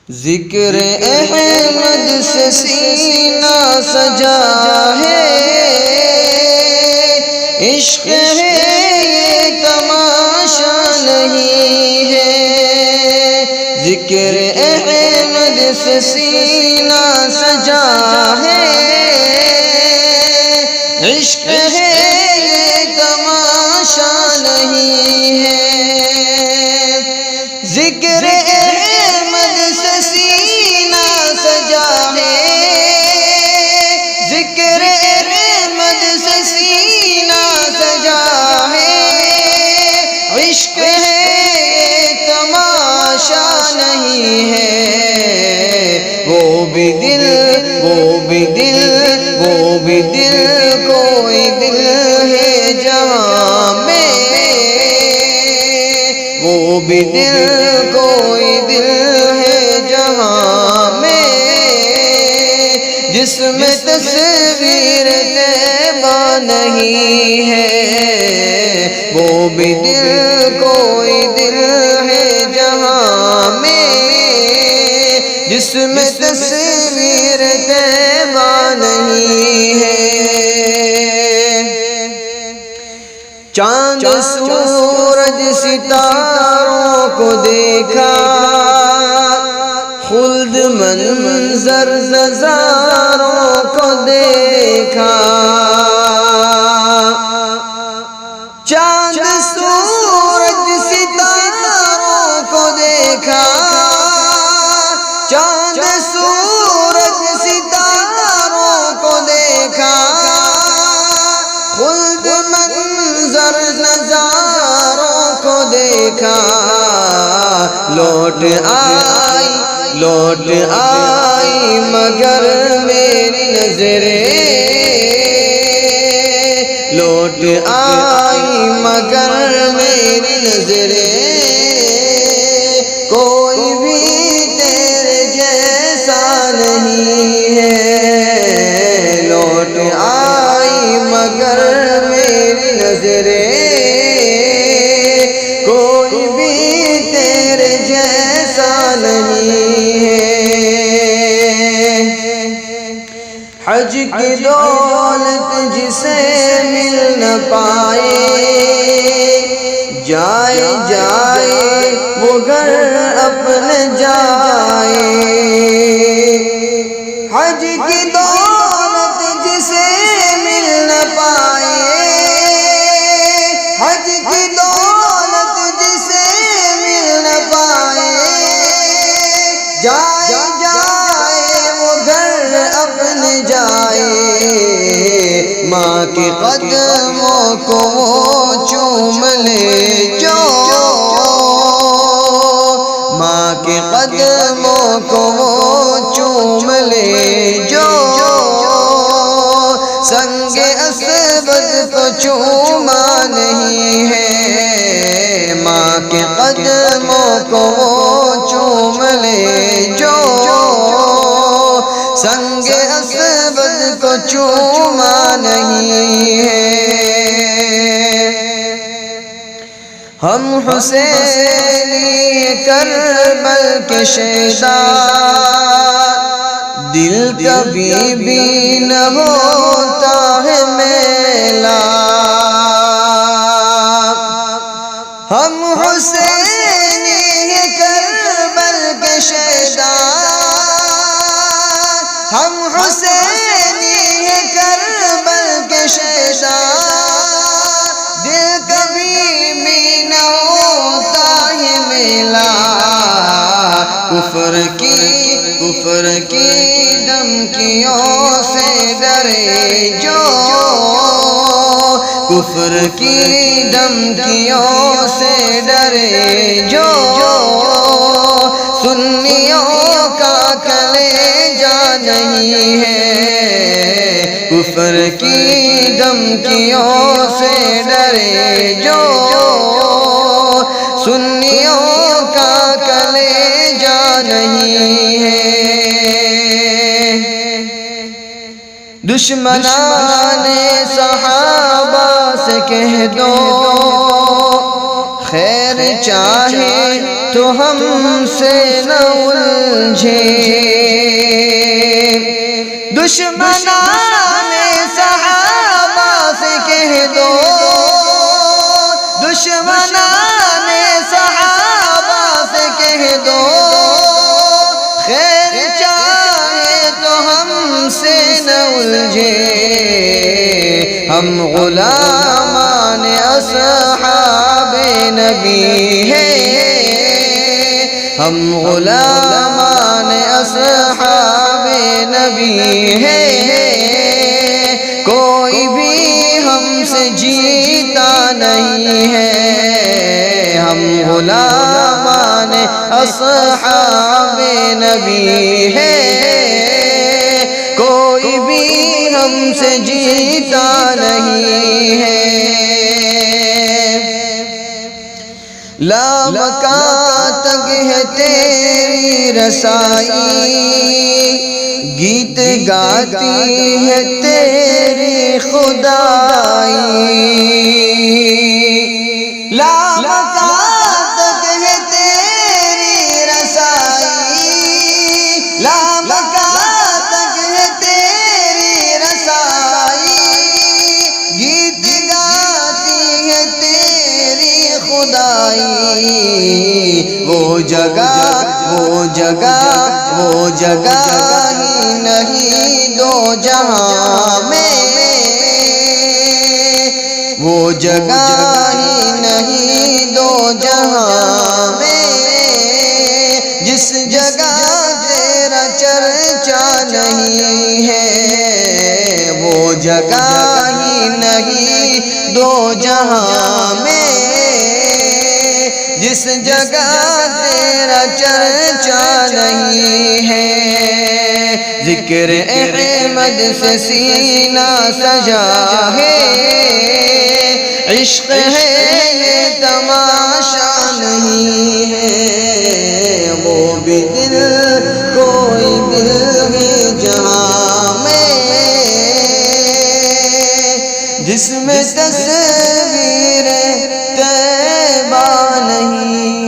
ذکر احمد سے سینہ سجا ہے، عشق ہے یہ تماشا نہیں ہے۔ ذکر احمد سے سینہ سجا ہے، عشق ہے یہ تماشا نہیں ہے۔ ذکر احمد سے سینہ سجا ہے، ذکر احمد سے سینہ سجا ہے، عشق ہے یہ تماشا نہیں ہے۔ وہ بھی دل کوئی دل ہے جہاں میں، وہ بھی دل کوئی دل ہے جہاں میں، جس میں تصویر طیبہ نہیں ہے۔ وہ بھی دل کوئی دل ہے جہاں میں، جس میں تصویر طیبہ نہیں ہے۔ چاند سورج ستاروں کو دیکھا، خلد منظر نظاروں کو دیکھا۔ چاند سورج ستاروں کو دیکھا، چاند سورج ستاروں کو دیکھا، خلد منظر نظاروں کو دیکھا۔ لوٹ آئی مگر میری نظریں، لوٹ آئی مگر میری نظریں، کوئی بھی تیرے جیسا نہیں ہے۔ لوٹ آئی مگر میری نظریں، کوئی بھی تیرے جیسا نہیں ہے۔ حج کی دولت جسے مل نہ پائے، جائے وہ گھر اپنے جائے۔ حج کی دولت جسے مل نہ پائے، حج کی دولت جسے مل نہ پائے، جائے وہ گھر اپنے جائے۔ ماں کے قدموں کو وہ چوم لے جو، ماں کے قدموں کو وہ چوم لے جو، سنگ اسود کو چوما نہیں ہے۔ ماں کے قدموں کو وہ چوم لے جو، سنگ اسود کو چوما نہیں ہے۔ ہم حسینی کربل کے شہداء، دل کبھی بھی نہ ہوتا ہے میلا۔ ہم حسینی کربل کے شہداء، ہم حسینی کربل کے شہداء، دل کبھی بھی نہ ہوتا ہے میلا۔ کفر کی دھمکیوں سے ڈرے جو، کفر کی دھمکیوں سے ڈرے جو، سنیوں کا کلیجہ نہیں ہے۔ کفر کی دھمکیوں سے ڈرے جو، سنیوں کا کلیجہ نہیں ہے۔ دشمنان صحابہ سے کہہ دو، خیر چاہے تو ہم سے نہ الجھے دشمنان صحابہ سے کہہ دو دشمنان صحابہ سے کہہ دو خیر چاہے تو ہم سے نہ الجھے ہم غلامان اصحاب نبی ہیں ہم غلامان اصحاب نبی ہیں کوئی بھی ہم سے جیتا نہیں ہے ہم غلامان اصحاب نبی ہیں کوئی بھی ہم سے جیتا نہیں ہے لامکان تک ہے تیری رسائی گیت گاتی ہے تیری خدائی لامکان تک ہے تیری رسائی لامکان تک ہے تیری رسائی گیت گاتی ہے تیری خدائی وہ جگہ ہی نہیں دو جہاں میں وہ جگہ ہی نہیں دو جہاں میں جس جگہ تیرا چرچا نہیں ہے وہ جگہ ہی نہیں دو جہاں میں جس جگہ تیرا چرچا نہیں ہے ذکر احمد سے سینہ سجا ہے عشق ہے یہ تماشا نہیں ہے وہ بھی دل کوئی دل ہے جہاں میں جس میں تصویر طیبہ نہیں